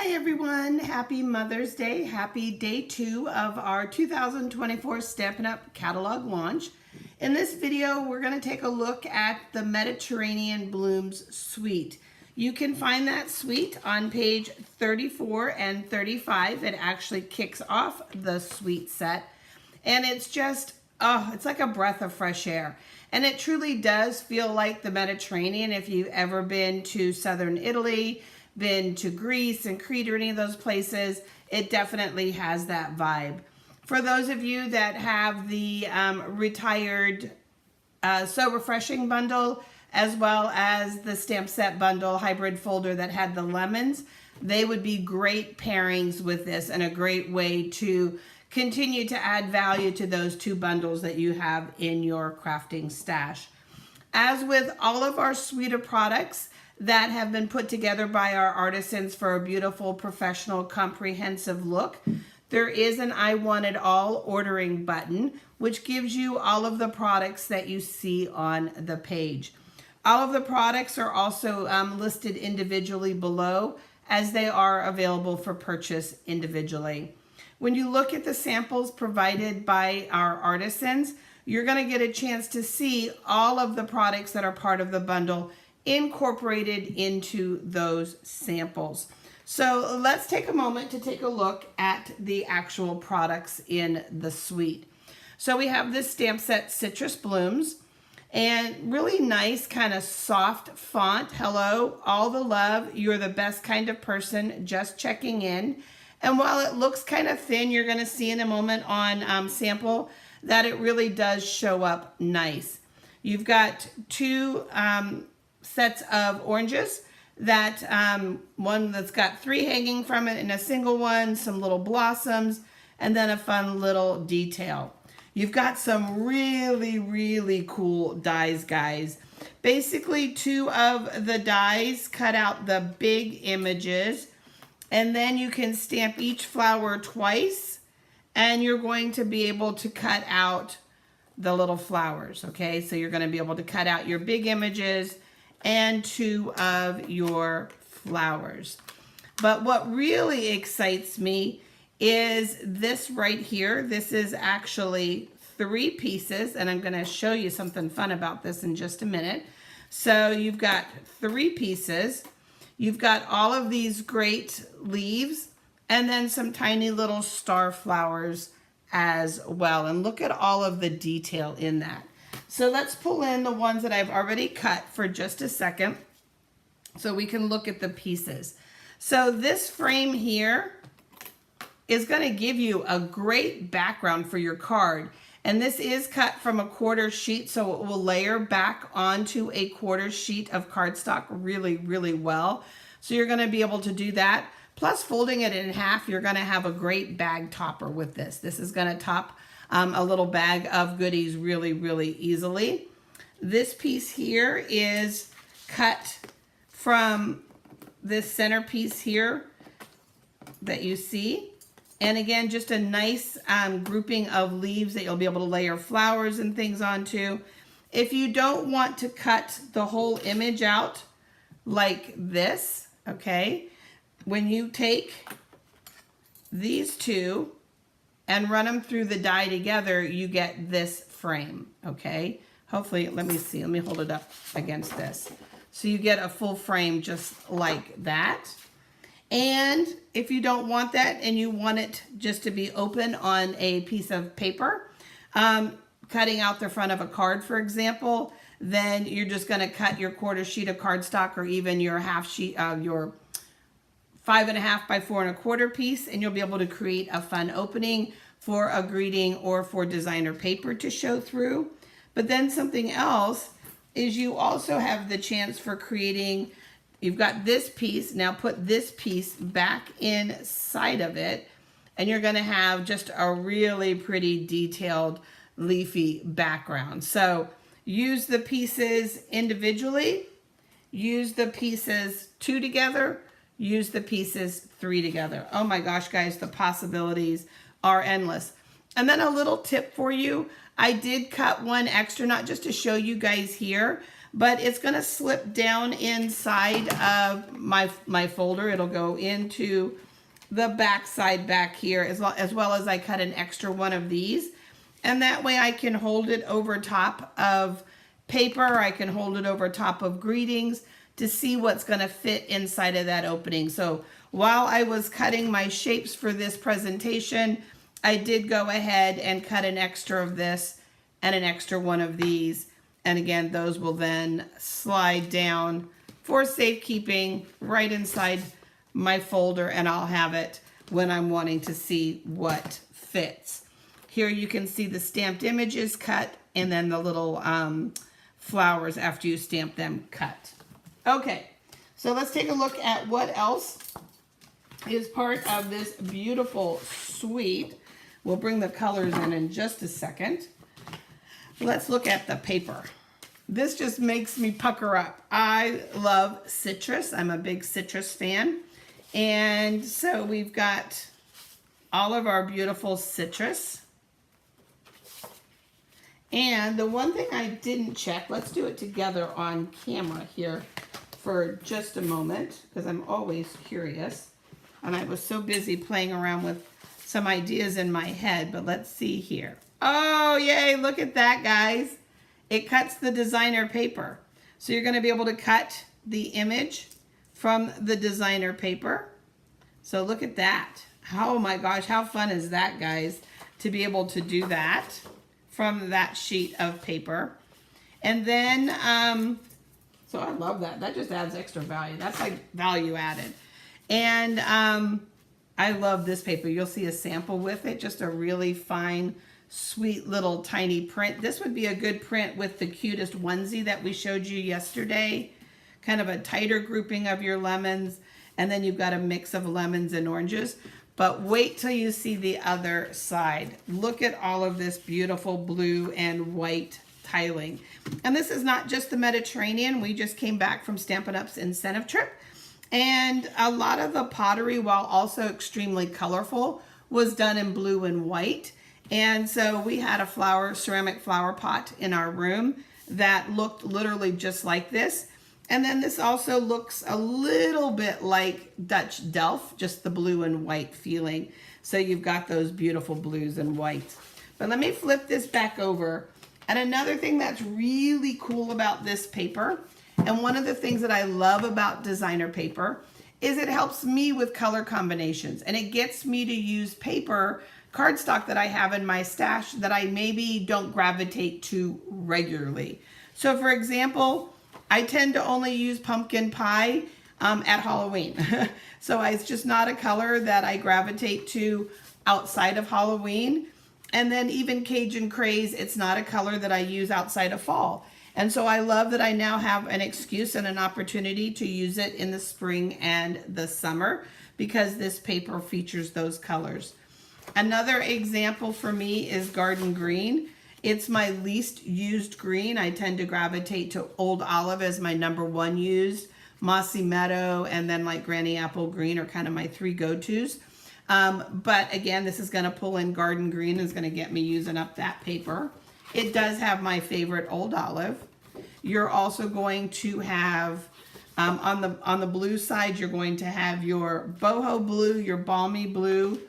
Hi everyone, happy Mother's Day. Happy day 2 of our 2024 Stampin' Up! Catalog launch. In this video, we're going to take a look at the Mediterranean Blooms suite. You can find that suite on page 34 and 35. It actually kicks off the suite set. And it's just, it's like a breath of fresh air. And it truly does feel like the Mediterranean. If you've ever been to southern Italy, been to Greece and Crete or any of those places, it definitely has that vibe. For those of you that have the retired So Refreshing bundle, as well as the Stamp Set bundle hybrid folder that had the lemons, they would be great pairings with this and a great way to continue to add value to those two bundles that you have in your crafting stash. As with all of our suite of products that have been put together by our artisans for a beautiful, professional, comprehensive look, there is an I Want It All ordering button, which gives you all of the products that you see on the page. All of the products are also listed individually below, as they are available for purchase individually. When you look at the samples provided by our artisans, you're going to get a chance to see all of the products that are part of the bundle incorporated into those samples. So let's take a moment to take a look at the actual products in the suite. So we have this stamp set Citrus Blooms, and really nice kind of soft font. Hello, all the love. You're the best kind of person, just checking in. And while it looks kind of thin, you're going to see in a moment on sample that it really does show up nice. You've got two sets of oranges, that one that's got 3 hanging from it and a single one, some little blossoms, and then a fun little detail. You've got some really, really cool dies, guys. Basically, 2 of the dies cut out the big images, and then you can stamp each flower twice, and you're going to be able to cut out the little flowers, okay? So you're going to be able to cut out your big images and 2 of your flowers. But what really excites me is this right here. This is actually 3 pieces, and I'm going to show you something fun about this in just a minute. So you've got 3 pieces. You've got all of these great leaves and then some tiny little star flowers as well. And look at all of the detail in that. So let's pull in the ones that I've already cut for just a second so we can look at the pieces. So this frame here is going to give you a great background for your card. And this is cut from a quarter sheet, so it will layer back onto a quarter sheet of cardstock really, really well. So you're going to be able to do that. Plus, folding it in half, you're going to have a great bag topper with this. This is going to top a little bag of goodies really, really easily. This piece here is cut from this centerpiece here that you see. And again, just a nice grouping of leaves that you'll be able to layer flowers and things onto. If you don't want to cut the whole image out like this, okay, when you take these 2 and run them through the die together, you get this frame, okay? Hopefully, let me see, let me hold it up against this. So you get a full frame just like that. And if you don't want that and you want it just to be open on a piece of paper, cutting out the front of a card, for example, then you're just going to cut your quarter sheet of cardstock or even your half sheet of your 5.5 by 4.25 piece, and you'll be able to create a fun opening for a greeting or for designer paper to show through. But then something else is you also have the chance for creating. You've got this piece, now put this piece back inside of it, and you're going to have just a really pretty detailed leafy background. So use the pieces individually, use the pieces 2 together, use the pieces 3 together. Oh my gosh, guys, the possibilities are endless. And then a little tip for you. I did cut one extra, not just to show you guys here, but it's going to slip down inside of my folder. It'll go into the back side back here, as well as I cut an extra one of these. And that way I can hold it over top of paper. I can hold it over top of greetings to see what's going to fit inside of that opening. So while I was cutting my shapes for this presentation, I did go ahead and cut an extra of this and an extra one of these. And again, those will then slide down for safekeeping right inside my folder, and I'll have it when I'm wanting to see what fits. Here you can see the stamped images cut, and then the little flowers after you stamp them cut. Okay, so let's take a look at what else is part of this beautiful suite. We'll bring the colors in just a second. Let's look at the paper. This just makes me pucker up. I love citrus. I'm a big citrus fan. And so we've got all of our beautiful citrus. And the one thing I didn't check, let's do it together on camera here for just a moment, because I'm always curious. And I was so busy playing around with some ideas in my head, but let's see here. Oh, yay, look at that, guys. It cuts the designer paper. So you're going to be able to cut the image from the designer paper. So look at that. Oh my gosh, how fun is that, guys, to be able to do that from that sheet of paper. And then, so I love that. That just adds extra value. That's like value added. And I love this paper. You'll see a sample with it, just a really fine, sweet little tiny print. This would be a good print with the cutest onesie that we showed you yesterday. Kind of a tighter grouping of your lemons, and then you've got a mix of lemons and oranges. But wait till you see the other side. Look at all of this beautiful blue and white tiling. And this is not just the Mediterranean. We just came back from Stampin' Up's incentive trip. And a lot of the pottery, while also extremely colorful, was done in blue and white. And so we had a ceramic flower pot in our room that looked literally just like this. And then this also looks a little bit like Dutch Delft, just the blue and white feeling. So you've got those beautiful blues and whites. But let me flip this back over. And another thing that's really cool about this paper, and one of the things that I love about designer paper, is it helps me with color combinations. And it gets me to use paper cardstock that I have in my stash that I maybe don't gravitate to regularly. So for example, I tend to only use pumpkin pie at Halloween. So it's just not a color that I gravitate to outside of Halloween. And then even Cajun Craze, it's not a color that I use outside of fall. And so I love that I now have an excuse and an opportunity to use it in the spring and the summer, because this paper features those colors. Another example for me is Garden Green. It's my least used green. I tend to gravitate to Old Olive as my #1 used. Mossy Meadow and then like Granny Apple Green are kind of my 3 go-tos. But again, this is going to pull in Garden Green. It's going to get me using up that paper. It does have my favorite Old Olive. You're also going to have, on the blue side, you're going to have your Boho Blue, your Balmy Blue,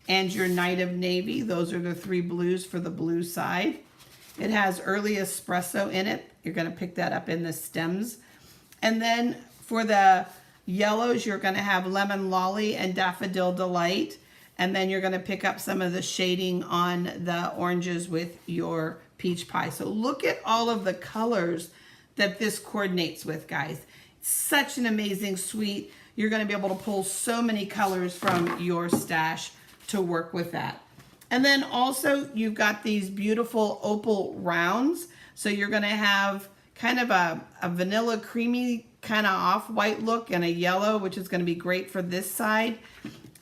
and your Night of Navy. Those are the 3 blues for the blue side. It has Early Espresso in it. You're going to pick that up in the stems. And then for the yellows, you're going to have Lemon Lolly and Daffodil Delight. And then you're going to pick up some of the shading on the oranges with your Peach Pie. So look at all of the colors that this coordinates with, guys. Such an amazing suite. You're going to be able to pull so many colors from your stash to work with that. And then also you've got these beautiful opal rounds. So you're going to have kind of a vanilla creamy kind of off-white look and a yellow, which is going to be great for this side.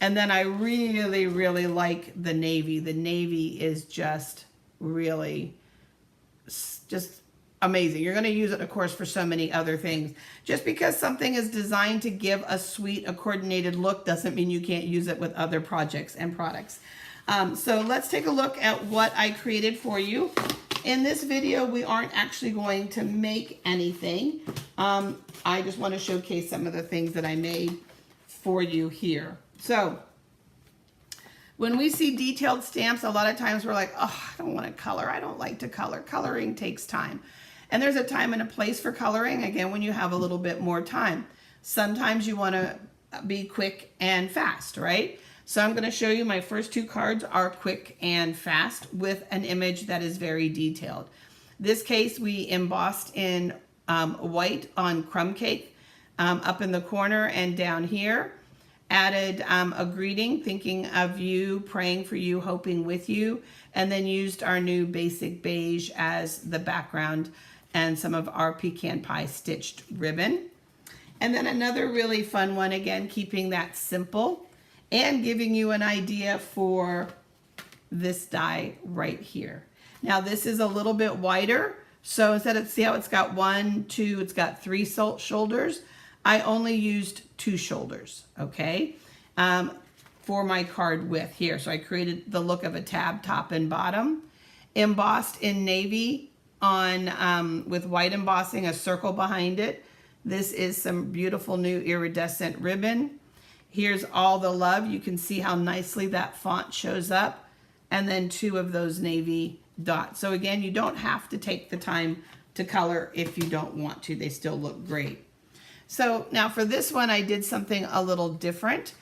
And then I really, really like the navy. The navy is just really just amazing. You're going to use it, of course, for so many other things. Just because something is designed to give a suite, a coordinated look, doesn't mean you can't use it with other projects and products. So let's take a look at what I created for you. in this video, we aren't actually going to make anything. I just want to showcase some of the things that I made for you here. So when we see detailed stamps, a lot of times we're like, oh, I don't want to color. I don't like to color. Coloring takes time. And there's a time and a place for coloring, again, when you have a little bit more time. Sometimes you want to be quick and fast, right? So I'm going to show you my first two cards are quick and fast with an image that is very detailed. This case we embossed in white on crumb cake up in the corner and down here. Added a greeting, thinking of you, praying for you, hoping with you, and then used our new basic beige as the background and some of our pecan pie stitched ribbon. And then another really fun one, again, keeping that simple and giving you an idea for this die right here. Now this is a little bit wider, so instead of, see how it's got 1, 2, it's got 3 shoulders. I only used 2 shoulders, okay, for my card width here. So I created the look of a tab top and bottom, embossed in navy on with white embossing, a circle behind it. This is some beautiful new iridescent ribbon. Here's all the love. You can see how nicely that font shows up. And then 2 of those navy dots. So again, you don't have to take the time to color if you don't want to. They still look great. So now for this one, I did something a little different.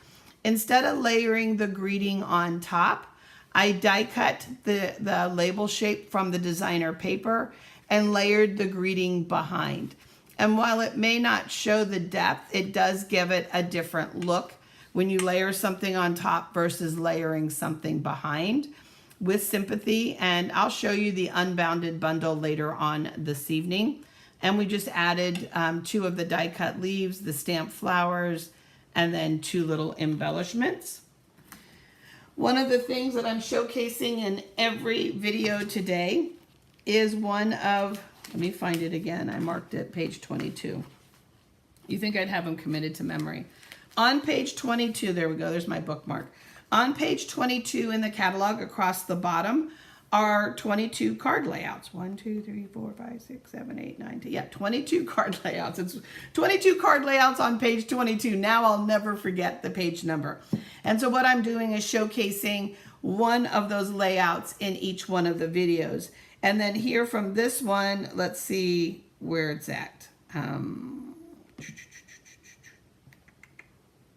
Instead of layering the greeting on top, I die cut the label shape from the designer paper and layered the greeting behind. And while it may not show the depth, it does give it a different look when you layer something on top versus layering something behind with sympathy. And I'll show you the unbounded bundle later on this evening. And we just added 2 of the die cut leaves, the stamped flowers, and then 2 little embellishments. One of the things that I'm showcasing in every video today is one of, let me find it again. I marked it page 22. You think I'd have them committed to memory. On page 22, there we go, there's my bookmark. On page 22 in the catalog across the bottom are 22 card layouts. 1, 2, 3, 4, 5, 6, 7, 8, 9, 10. Yeah, 22 card layouts. It's 22 card layouts on page 22. Now I'll never forget the page number. And so what I'm doing is showcasing one of those layouts in each one of the videos. And then here from this one, let's see where it's at.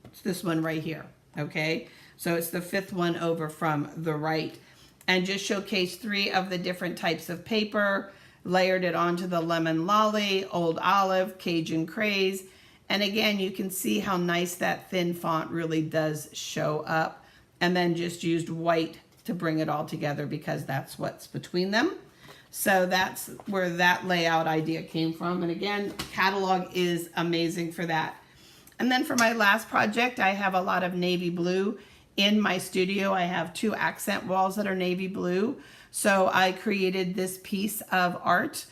It's this one right here, okay? So it's the 5th one over from the right. And just showcase 3 of the different types of paper, layered it onto the lemon lolly, old olive, Cajun craze. And again, you can see how nice that thin font really does show up. And then just used white to bring it all together because that's what's between them. So that's where that layout idea came from. And again, catalog is amazing for that. And then for my last project, I have a lot of navy blue. In my studio, I have 2 accent walls that are navy blue. So I created this piece of art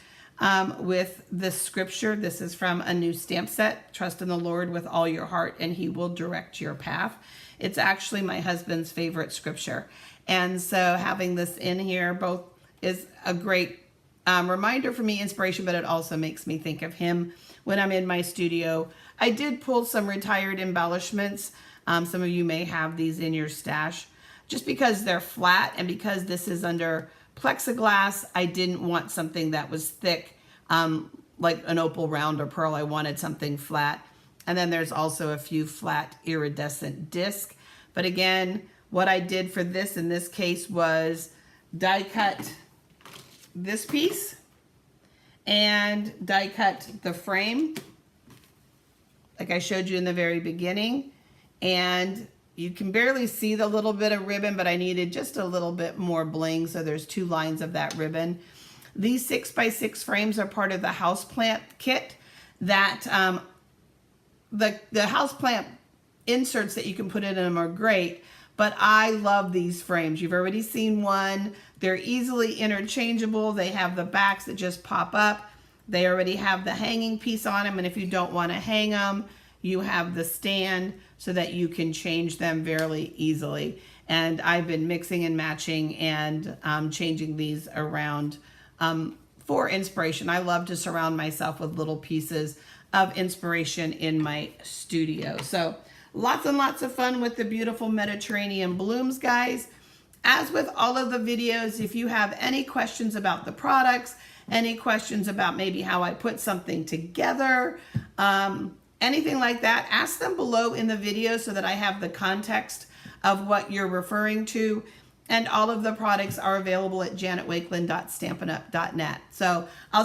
with the scripture. This is from a new stamp set, Trust in the Lord with all your heart and he will direct your path. It's actually my husband's favorite scripture. And so having this in here both is a great reminder for me, inspiration, but it also makes me think of him when I'm in my studio. I did pull some retired embellishments. Some of you may have these in your stash. Just because they're flat and because this is under plexiglass, I didn't want something that was thick, like an opal round or pearl. I wanted something flat. And then there's also a few flat iridescent disc. But again, what I did for this in this case was die cut this piece and die cut the frame like I showed you in the very beginning. And you can barely see the little bit of ribbon, but I needed just a little bit more bling. So there's 2 lines of that ribbon. These 6x6 frames are part of the houseplant kit that the houseplant inserts that you can put in them are great, but I love these frames. You've already seen one. They're easily interchangeable. They have the backs that just pop up. They already have the hanging piece on them, and if you don't want to hang them, you have the stand so that you can change them very easily. And I've been mixing and matching and changing these around for inspiration. I love to surround myself with little pieces of inspiration in my studio. So lots and lots of fun with the beautiful Mediterranean blooms, guys. As with all of the videos, if you have any questions about the products, any questions about maybe how I put something together, anything like that, ask them below in the video so that I have the context of what you're referring to. And all of the products are available at janetwakeland.stampinup.net. So I'll